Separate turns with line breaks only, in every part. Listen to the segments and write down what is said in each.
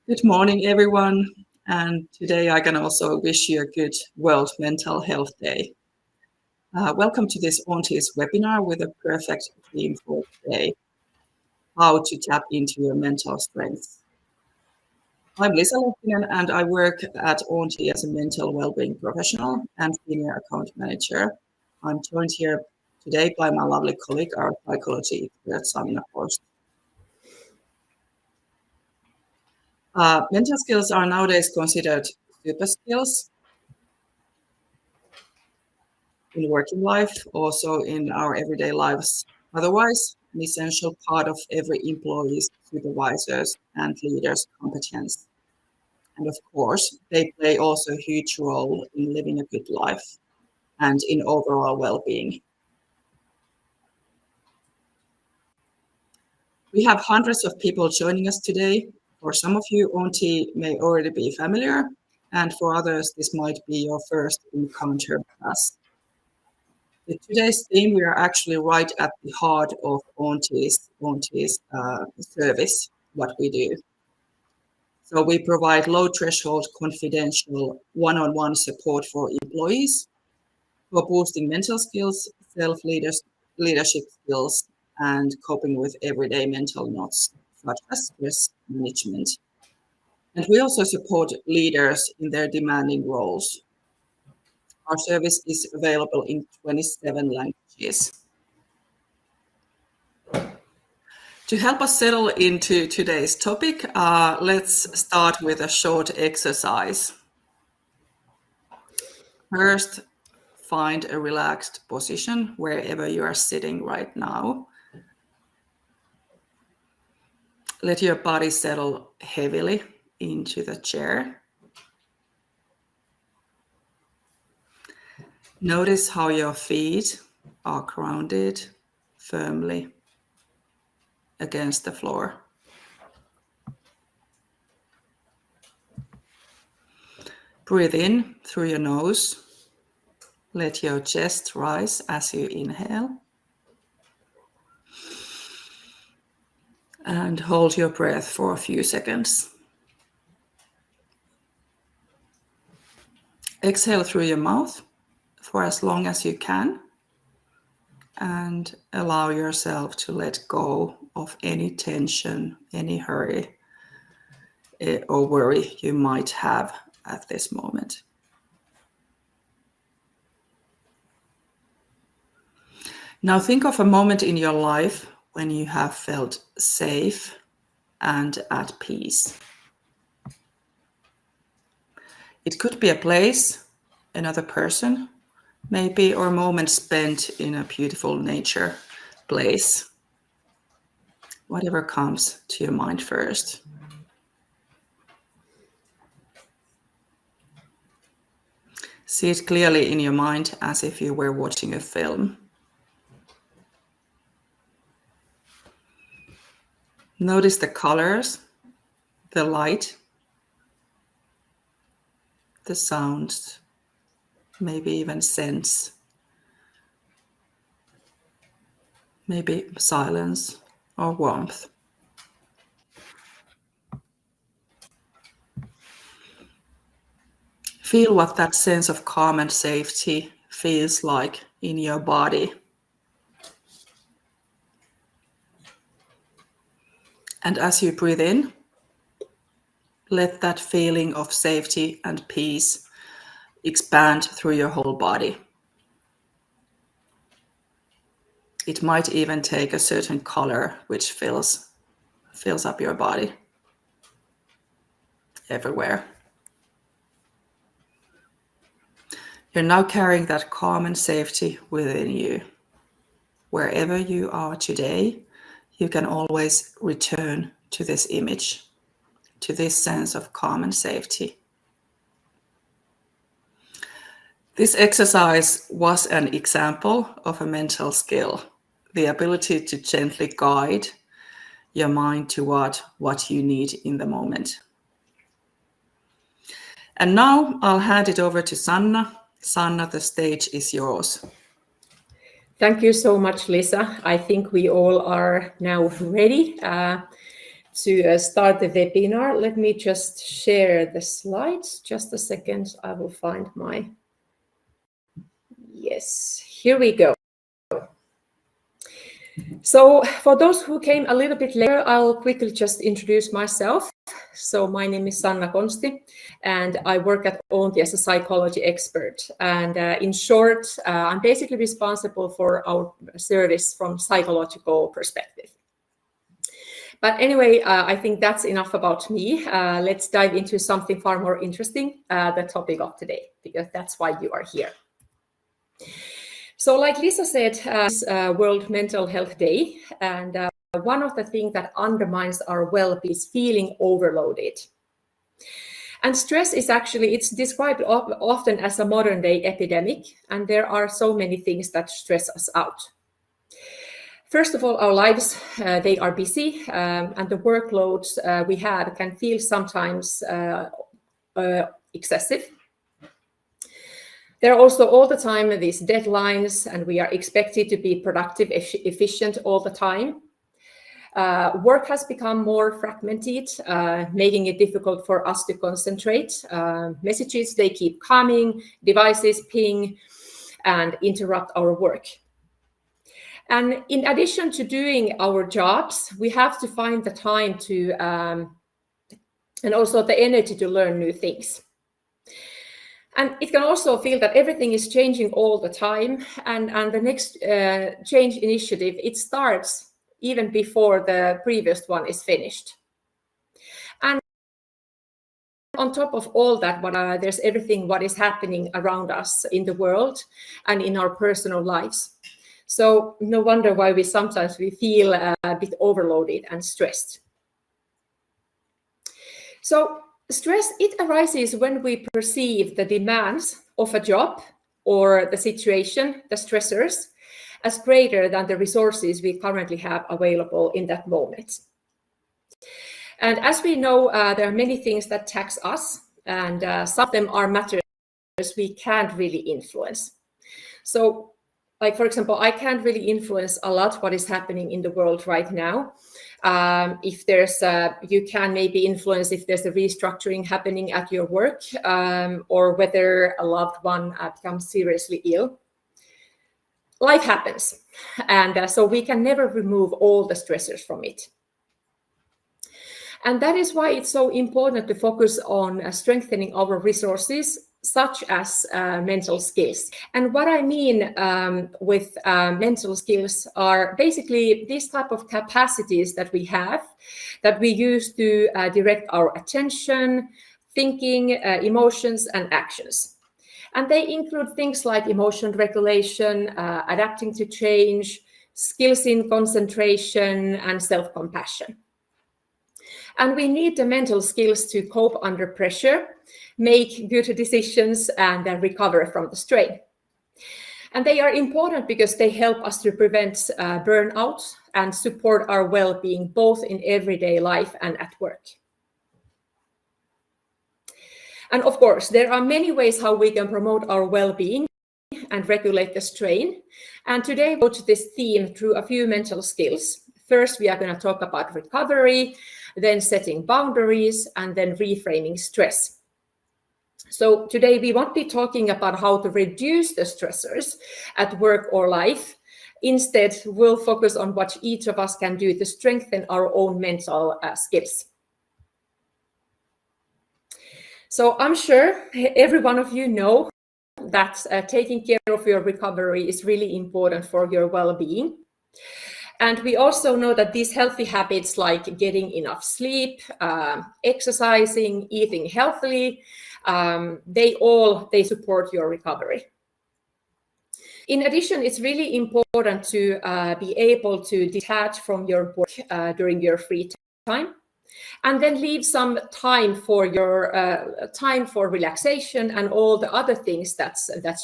Good morning, everyone. And today I can also wish you a good World Mental Health Day. Welcome to this Auntie's webinar with a perfect theme for today, how to tap into your mental strengths. I'm Lisa Lehtinen, and I work at Auntie as a mental wellbeing professional and senior account manager. I'm joined here today by my lovely colleague, our psychology expert, Sanna Forst. Mental skills are nowadays considered super skills in working life, also in our everyday lives. Otherwise, an essential part of every employee's, supervisors, and leaders' competence. And of course, they play also a huge role in living a good life and in overall well-being. We have hundreds of people joining us today. For some of you, Auntie may already be familiar, and for others, this might be your first encounter with us. With today's theme, we are actually right at the heart of Auntie's service, what we do. So we provide low-threshold, confidential, one-on-one support for employees for boosting mental skills, self-leadership skills, and coping with everyday mental knots, such as stress management. And we also support leaders in their demanding roles. Our service is available in 27 languages. To help us settle into today's topic, let's start with a short exercise. First, find a relaxed position wherever you are sitting right now. Let your body settle heavily into the chair. Notice how your feet are grounded firmly against the floor. Breathe in through your nose. Let your chest rise as you inhale. And hold your breath for a few seconds. Exhale through your mouth for as long as you can. And allow yourself to let go of any tension, any hurry, or worry you might have at this moment. Now think of a moment in your life when you have felt safe and at peace. It could be a place, another person, maybe, or a moment spent in a beautiful nature place. Whatever comes to your mind first. See it clearly in your mind as if you were watching a film. Notice the colors, the light, the sounds, maybe even scents, maybe silence or warmth. Feel what that sense of calm and safety feels like in your body. And as you breathe in, let that feeling of safety and peace expand through your whole body. It might even take a certain color which fills up your body everywhere. You're now carrying that calm and safety within you. Wherever you are today, you can always return to this image, to this sense of calm and safety. This exercise was an example of a mental skill, the ability to gently guide your mind toward what you need in the moment. And now I'll hand it over to Sanna. Sanna, the stage is yours.
Thank you so much, Lisa. I think we all are now ready to start the webinar. Let me just share the slides. Just a second, I will find my... Yes, here we go. So for those who came a little bit later, I'll quickly just introduce myself. So my name is Sanna Konsti, and I work at Auntie as a psychology expert. And in short, I'm basically responsible for our service from psychological perspective. But anyway, I think that's enough about me. Let's dive into something far more interesting, the topic of today, because that's why you are here. So like Lisa said, it's World Mental Health Day, and one of the things that undermines our well-being is feeling overloaded. And stress is actually, it's described often as a modern day epidemic, and there are so many things that stress us out. First of all, our lives, they are busy, and the workloads we have can feel sometimes excessive. There are also all the time these deadlines, and we are expected to be productive, efficient all the time. Work has become more fragmented, making it difficult for us to concentrate. Messages, they keep coming, devices ping and interrupt our work. And in addition to doing our jobs, we have to find the time to, and also the energy to learn new things. And it can also feel that everything is changing all the time, and the next change initiative, it starts even before the previous one is finished. And on top of all that, there's everything what is happening around us in the world and in our personal lives. So no wonder why we sometimes feel a bit overloaded and stressed. So stress, it arises when we perceive the demands of a job or the situation, the stressors, as greater than the resources we currently have available in that moment. And as we know, there are many things that tax us, and some of them are matters we can't really influence. So, like, for example, I can't really influence a lot what is happening in the world right now. If there's you can maybe influence if there's a restructuring happening at your work, or whether a loved one becomes seriously ill. Life happens, and so we can never remove all the stressors from it. And that is why it's so important to focus on strengthening our resources, such as mental skills. And what I mean with mental skills are basically these type of capacities that we have, that we use to direct our attention, thinking, emotions, and actions. And they include things like emotion regulation, adapting to change, skills in concentration, and self-compassion. And we need the mental skills to cope under pressure, make good decisions, and recover from the strain. And they are important because they help us to prevent burnout and support our well-being, both in everyday life and at work. And of course, there are many ways how we can promote our well-being and regulate the strain. And today we'll go to this theme through a few mental skills. First, we are going to talk about recovery, then setting boundaries, and then reframing stress. So today we won't be talking about how to reduce the stressors at work or life. Instead, we'll focus on what each of us can do to strengthen our own mental skills. So I'm sure every one of you know that taking care of your recovery is really important for your well-being. And we also know that these healthy habits like getting enough sleep, exercising, eating healthily, they support your recovery. In addition, it's really important to be able to detach from your work during your free time, and then leave some time for your time for relaxation and all the other things that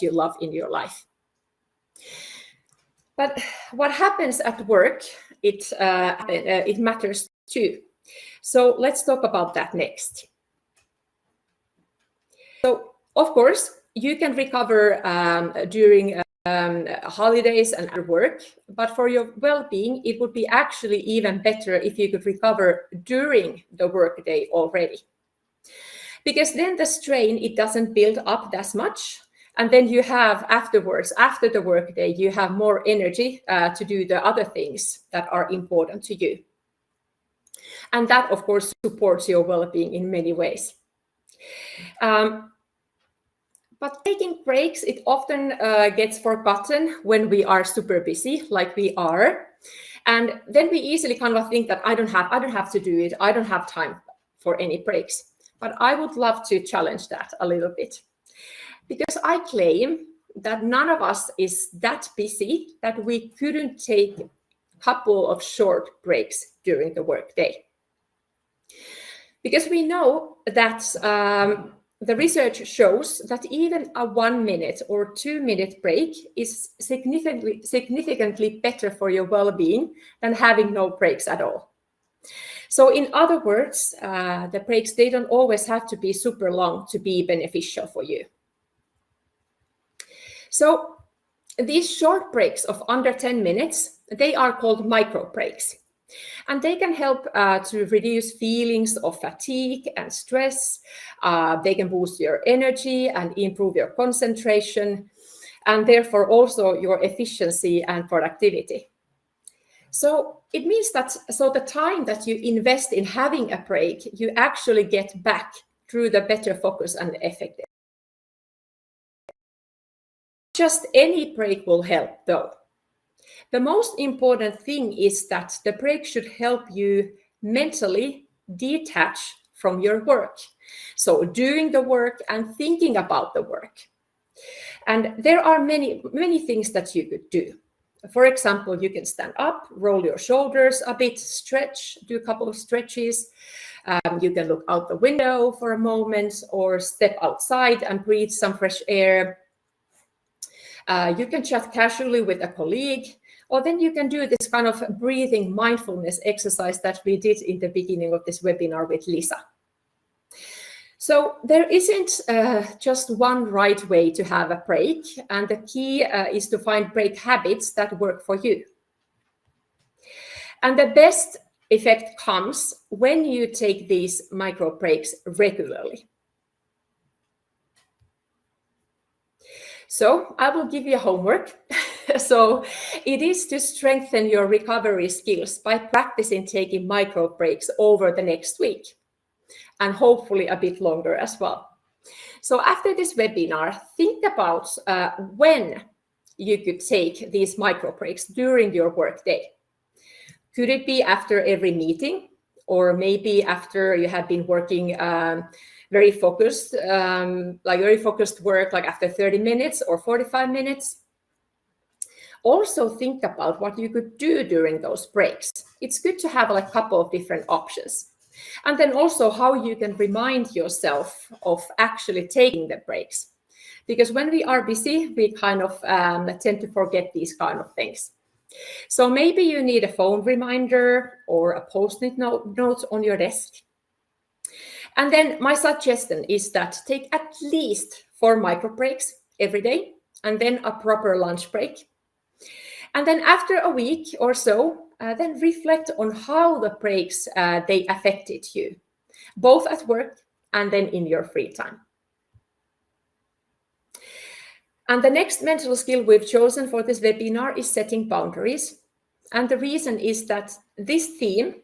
you love in your life. But what happens at work, it matters too. So let's talk about that next. So of course, you can recover during holidays and at work, but for your well-being, it would be actually even better if you could recover during the workday already. Because then the strain, it doesn't build up that much. And then you have afterwards, after the workday, you have more energy to do the other things that are important to you. And that, of course, supports your well-being in many ways. But taking breaks, it often gets forgotten when we are super busy, like we are. And then we easily kind of think that I don't have to do it. I don't have time for any breaks. But I would love to challenge that a little bit. Because I claim that none of us is that busy that we couldn't take a couple of short breaks during the workday. Because we know that the research shows that even a 1 minute or 2 minute break is significantly better for your well-being than having no breaks at all. So in other words, the breaks, they don't always have to be super long to be beneficial for you. So these short breaks of under 10 minutes, they are called micro breaks. And they can help to reduce feelings of fatigue and stress. They can boost your energy and improve your concentration, and therefore also your efficiency and productivity. So it means that the time that you invest in having a break, you actually get back through the better focus and effectiveness. Just any break will help, though. The most important thing is that the break should help you mentally detach from your work. So doing the work and thinking about the work. And there are many things that you could do. For example, you can stand up, roll your shoulders a bit, stretch, do a couple of stretches. You can look out the window for a moment or step outside and breathe some fresh air. You can chat casually with a colleague, or then you can do this kind of breathing mindfulness exercise that we did in the beginning of this webinar with Lisa. So there isn't just one right way to have a break, and the key is to find break habits that work for you. And the best effect comes when you take these micro breaks regularly. So I will give you homework. So it is to strengthen your recovery skills by practicing taking micro breaks over the next week, and hopefully a bit longer as well. So after this webinar, think about when you could take these micro breaks during your workday. Could it be after every meeting, or maybe after you have been working very focused work, like after 30 minutes or 45 minutes? Also think about what you could do during those breaks. It's good to have like a couple of different options. And then also how you can remind yourself of actually taking the breaks. Because when we are busy, we kind of tend to forget these kind of things. So maybe you need a phone reminder or a post-it note on your desk. And then my suggestion is that take at least 4 micro breaks every day, and then a proper lunch break. And then after a week or so, then reflect on how the breaks, they affected you, both at work and then in your free time. And the next mental skill we've chosen for this webinar is setting boundaries. And the reason is that this theme,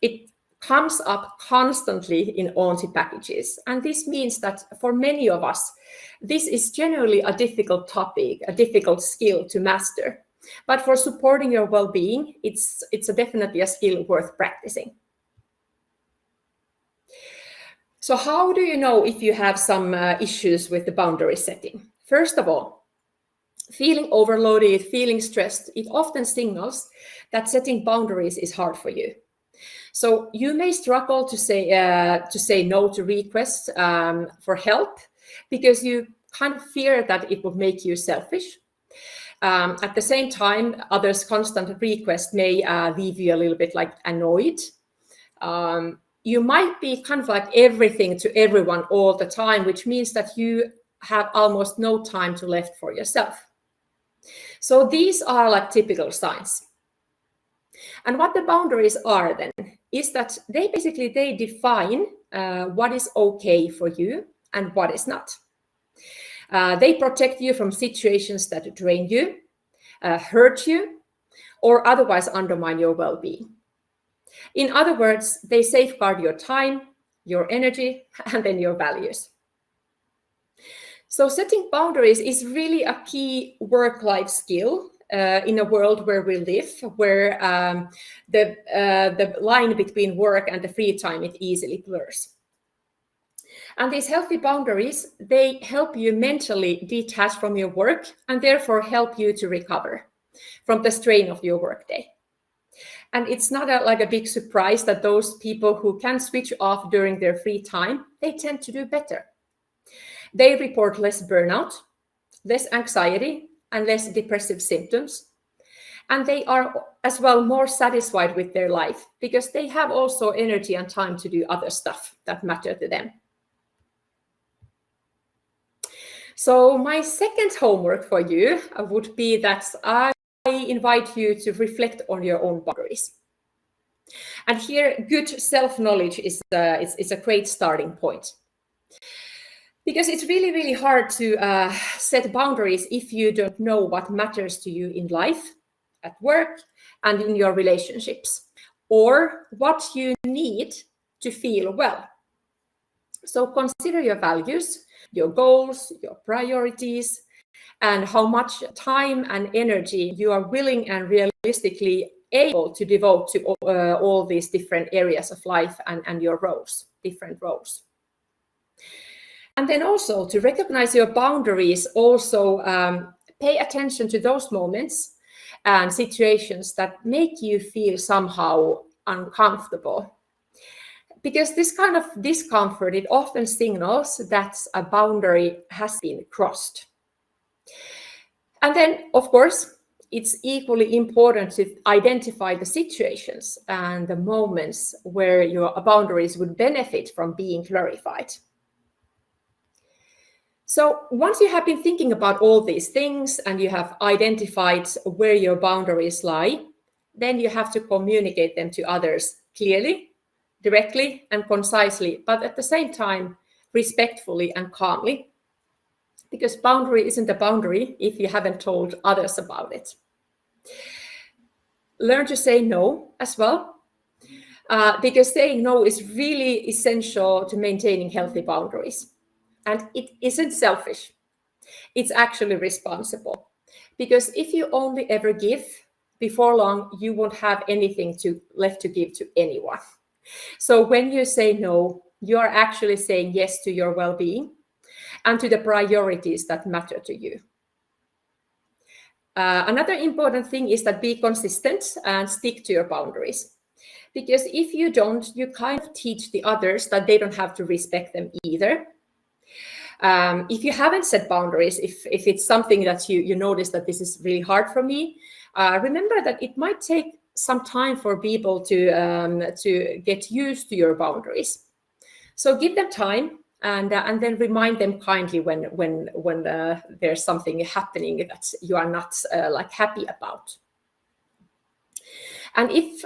it comes up constantly in Auntie packages. And this means that for many of us, this is generally a difficult topic, a difficult skill to master. But for supporting your well-being, it's definitely a skill worth practicing. So how do you know if you have some issues with the boundary setting? First of all, feeling overloaded, feeling stressed, it often signals that setting boundaries is hard for you. So you may struggle to say no to requests for help because you kind of fear that it would make you selfish. At the same time, others' constant requests may leave you a little bit like annoyed. You might be kind of like everything to everyone all the time, which means that you have almost no time left for yourself. So these are like typical signs. And what the boundaries are then is that they define what is okay for you and what is not. They protect you from situations that drain you, hurt you, or otherwise undermine your well-being. In other words, they safeguard your time, your energy, and then your values. So setting boundaries is really a key work-life skill in a world where we live, where the line between work and the free time, it easily blurs. And these healthy boundaries, they help you mentally detach from your work and therefore help you to recover from the strain of your workday. And it's not like a big surprise that those people who can switch off during their free time, they tend to do better. They report less burnout, less anxiety, and less depressive symptoms. And they are as well more satisfied with their life because they have also energy and time to do other stuff that matter to them. So my second homework for you would be that I invite you to reflect on your own boundaries. And here, good self-knowledge is a great starting point. Because it's really, really hard to set boundaries if you don't know what matters to you in life, at work, and in your relationships, or what you need to feel well. So consider your values, your goals, your priorities, and how much time and energy you are willing and realistically able to devote to all these different areas of life and your roles, different roles. And then also to recognize your boundaries, also pay attention to those moments and situations that make you feel somehow uncomfortable. Because this kind of discomfort, it often signals that a boundary has been crossed. And then, of course, it's equally important to identify the situations and the moments where your boundaries would benefit from being clarified. So once you have been thinking about all these things and you have identified where your boundaries lie, then you have to communicate them to others clearly, directly, and concisely, but at the same time, respectfully and calmly. Because boundary isn't a boundary if you haven't told others about it. Learn to say no as well, because saying no is really essential to maintaining healthy boundaries. And it isn't selfish. It's actually responsible. Because if you only ever give, before long, you won't have anything left to give to anyone. So when you say no, you are actually saying yes to your well-being and to the priorities that matter to you. Another important thing is that be consistent and stick to your boundaries. Because if you don't, you kind of teach the others that they don't have to respect them either. If you haven't set boundaries, if it's something that you notice that this is really hard for me, remember that it might take some time for people to get used to your boundaries. So give them time and then remind them kindly when there's something happening that you are not happy about. And if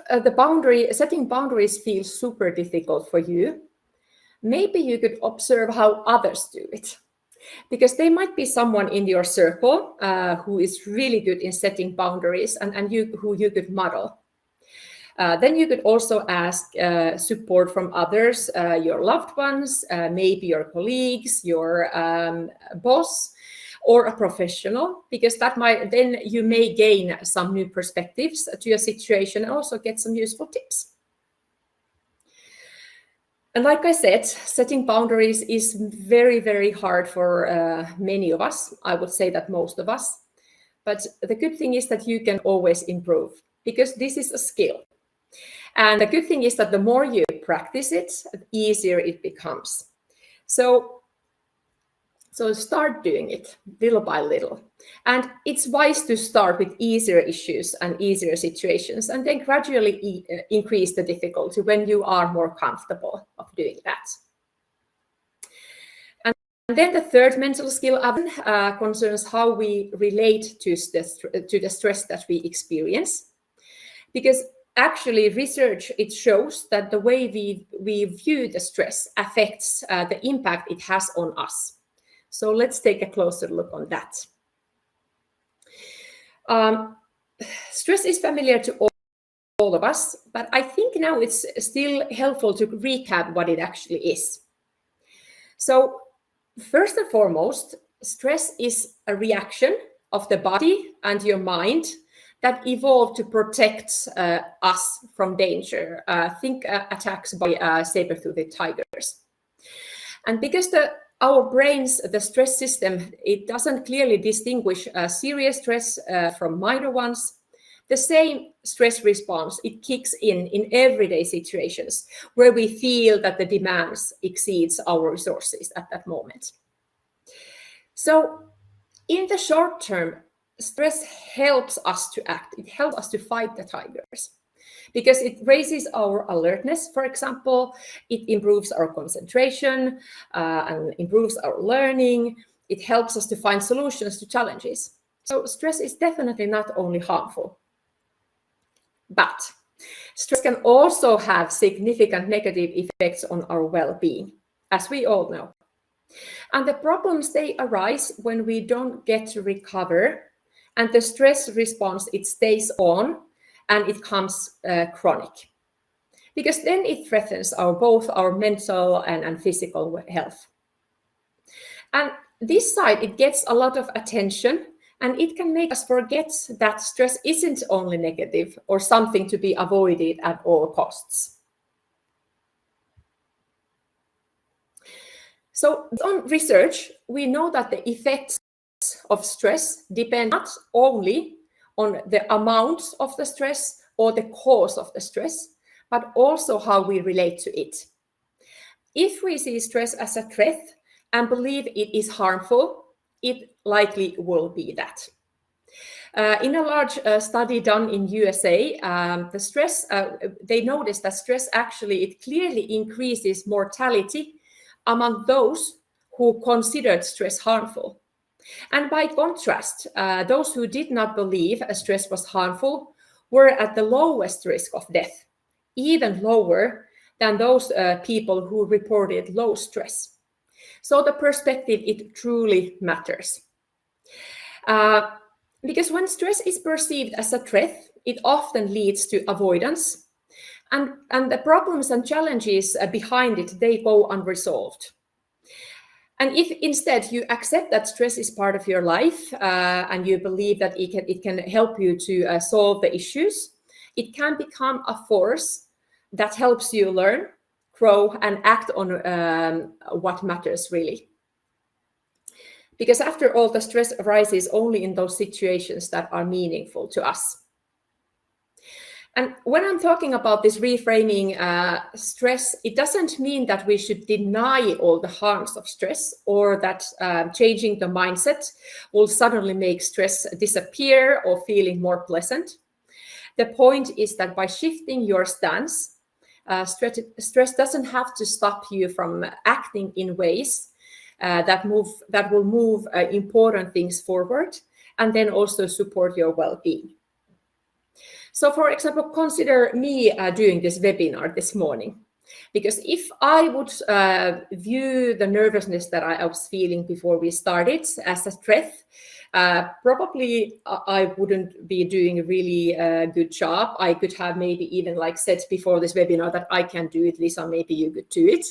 setting boundaries feels super difficult for you, maybe you could observe how others do it. Because there might be someone in your circle who is really good in setting boundaries and who you could model. Then you could also ask support from others, your loved ones, maybe your colleagues, your boss, or a professional, because then you may gain some new perspectives to your situation and also get some useful tips. And like I said, setting boundaries is very, very hard for many of us. I would say that most of us. But the good thing is that you can always improve because this is a skill. And the good thing is that the more you practice it, the easier it becomes. So start doing it little by little. And it's wise to start with easier issues and easier situations and then gradually increase the difficulty when you are more comfortable of doing that. then the third mental skill concerns how we relate to the stress that we experience. Because actually research, it shows that the way we view the stress affects the impact it has on us. So let's take a closer look on that. Stress is familiar to all of us, but I think now it's still helpful to recap what it actually is. So first and foremost, stress is a reaction of the body and your mind that evolved to protect us from danger. Think attacks by saber-toothed tigers. And because our brains, the stress system, it doesn't clearly distinguish serious stress from minor ones, the same stress response, it kicks in everyday situations where we feel that the demands exceeds our resources at that moment. So in the short term, stress helps us to act. It helps us to fight the tigers because it raises our alertness. For example, it improves our concentration and improves our learning. It helps us to find solutions to challenges. So stress is definitely not only harmful. But stress can also have significant negative effects on our well-being, as we all know. And the problems, they arise when we don't get to recover, and the stress response, it stays on and it becomes chronic. Because then it threatens both our mental and physical health. And this side, it gets a lot of attention, and it can make us forget that stress isn't only negative or something to be avoided at all costs. So on research, we know that the effects of stress depend not only on the amount of the stress or the cause of the stress, but also how we relate to it. If we see stress as a threat and believe it is harmful, it likely will be that. In a large study done in USA, they noticed that stress actually, it clearly increases mortality among those who considered stress harmful. And by contrast, those who did not believe stress was harmful were at the lowest risk of death, even lower than those people who reported low stress. So the perspective, it truly matters. Because when stress is perceived as a threat, it often leads to avoidance. And the problems and challenges behind it, they go unresolved. And if instead you accept that stress is part of your life and you believe that it can help you to solve the issues, it can become a force that helps you learn, grow, and act on what matters really. Because after all, the stress arises only in those situations that are meaningful to us. And when I'm talking about this reframing stress, it doesn't mean that we should deny all the harms of stress or that changing the mindset will suddenly make stress disappear or feeling more pleasant. The point is that by shifting your stance, stress doesn't have to stop you from acting in ways that will move important things forward and then also support your well-being. So, for example, consider me doing this webinar this morning, because if I would view the nervousness that I was feeling before we started as a threat, probably I wouldn't be doing a really good job. I could have maybe even said before this webinar that I can do it, Lisa, maybe you could do it.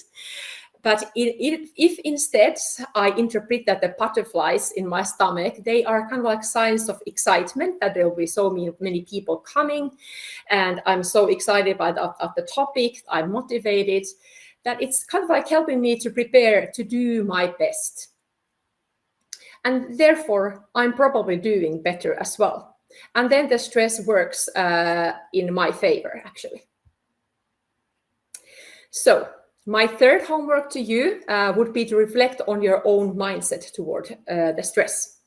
But if instead I interpret that the butterflies in my stomach, they are kind of like signs of excitement, that there will be so many people coming, and I'm so excited about the topic, I'm motivated, that it's kind of like helping me to prepare to do my best. And therefore, I'm probably doing better as well. And then the stress works in my favor, actually. So, my third homework to you would be to reflect on your own mindset toward the stress.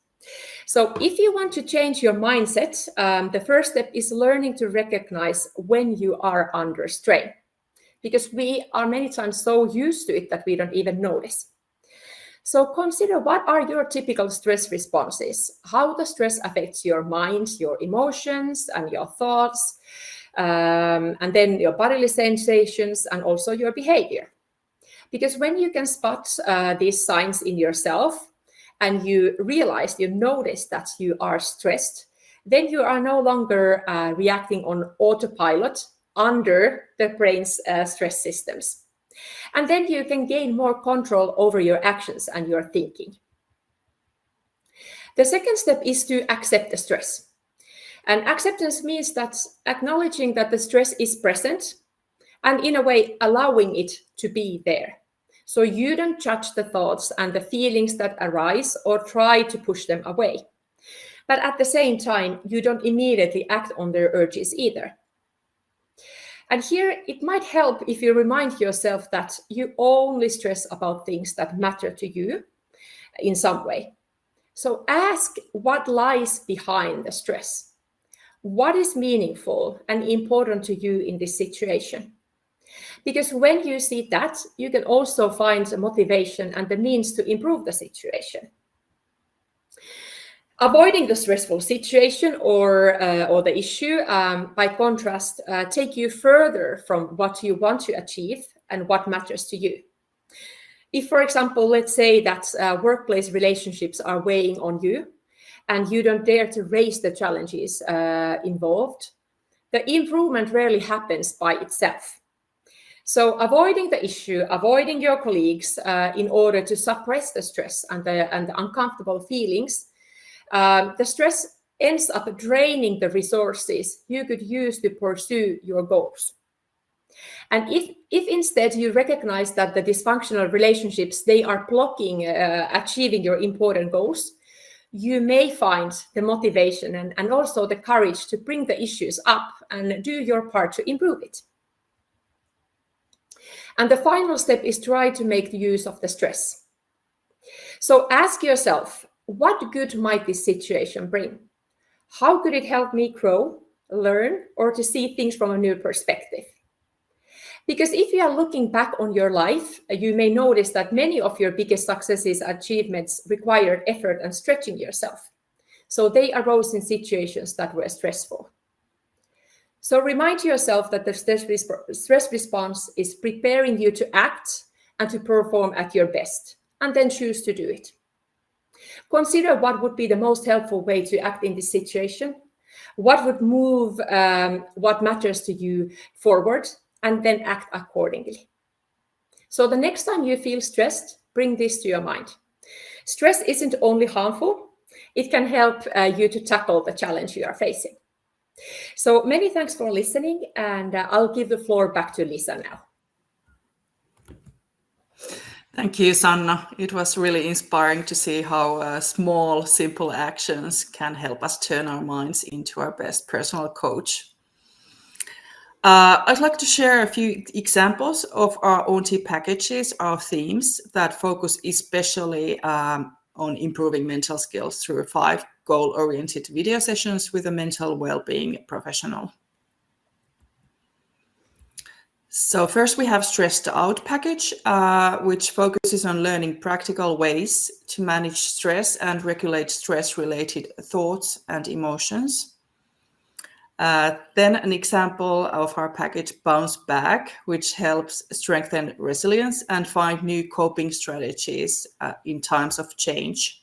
So if you want to change your mindset, the first step is learning to recognize when you are under strain, because we are many times so used to it that we don't even notice. So consider what are your typical stress responses, how the stress affects your mind, your emotions, and your thoughts, and then your bodily sensations and also your behavior. Because when you can spot these signs in yourself and you notice that you are stressed, then you are no longer reacting on autopilot under the brain's stress systems. And then you can gain more control over your actions and your thinking. The second step is to accept the stress. And acceptance means that acknowledging that the stress is present and in a way allowing it to be there. So you don't judge the thoughts and the feelings that arise or try to push them away. But at the same time, you don't immediately act on their urges either. And here it might help if you remind yourself that you only stress about things that matter to you in some way. So ask what lies behind the stress. What is meaningful and important to you in this situation? Because when you see that, you can also find the motivation and the means to improve the situation. Avoiding the stressful situation or the issue, by contrast, take you further from what you want to achieve and what matters to you. If, for example, let's say that workplace relationships are weighing on you and you don't dare to raise the challenges involved, the improvement rarely happens by itself. So avoiding the issue, avoiding your colleagues in order to suppress the stress and the uncomfortable feelings, the stress ends up draining the resources you could use to pursue your goals. And if instead you recognize that the dysfunctional relationships, they are blocking achieving your important goals, you may find the motivation and also the courage to bring the issues up and do your part to improve it. And the final step is try to make use of the stress. So ask yourself, what good might this situation bring? How could it help me grow, learn, or to see things from a new perspective? Because if you are looking back on your life, you may notice that many of your biggest successes, achievements required effort and stretching yourself. So they arose in situations that were stressful. So remind yourself that the stress response is preparing you to act and to perform at your best, and then choose to do it. Consider what would be the most helpful way to act in this situation, what would move what matters to you forward, and then act accordingly. So the next time you feel stressed, bring this to your mind. Stress isn't only harmful, it can help you to tackle the challenge you are facing. So many thanks for listening, and I'll give the floor back to Lisa now.
Thank you, Sanna. It was really inspiring to see how small, simple actions can help us turn our minds into our best personal coach. I'd like to share a few examples of our Auntie packages, our themes that focus especially on improving mental skills through 5 goal-oriented video sessions with a mental well-being professional. So first we have Stressed Out package, which focuses on learning practical ways to manage stress and regulate stress-related thoughts and emotions. Then an example of our package Bounce Back, which helps strengthen resilience and find new coping strategies in times of change.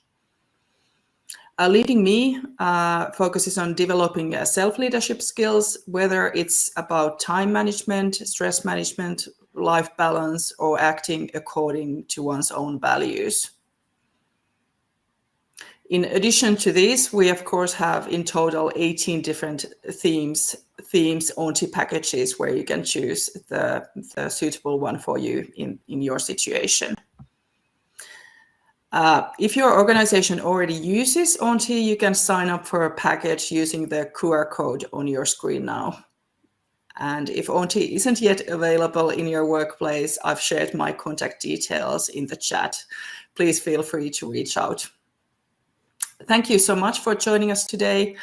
Leading Me focuses on developing self-leadership skills, whether it's about time management, stress management, life balance, or acting according to one's own values. In addition to these, we of course have in total 18 different themes, Auntie packages, where you can choose the suitable one for you in your situation. If your organization already uses Auntie, you can sign up for a package using the QR code on your screen now. And if Auntie isn't yet available in your workplace, I've shared my contact details in the chat. Please feel free to reach out. Thank you so much for joining us today.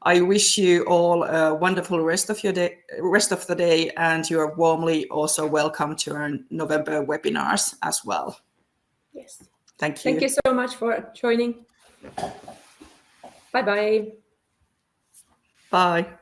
I wish you all a wonderful rest of the day, and you are warmly also welcome to our November webinars as well.
Yes.
Thank you.
Thank you so much for joining. Bye-bye.
Bye.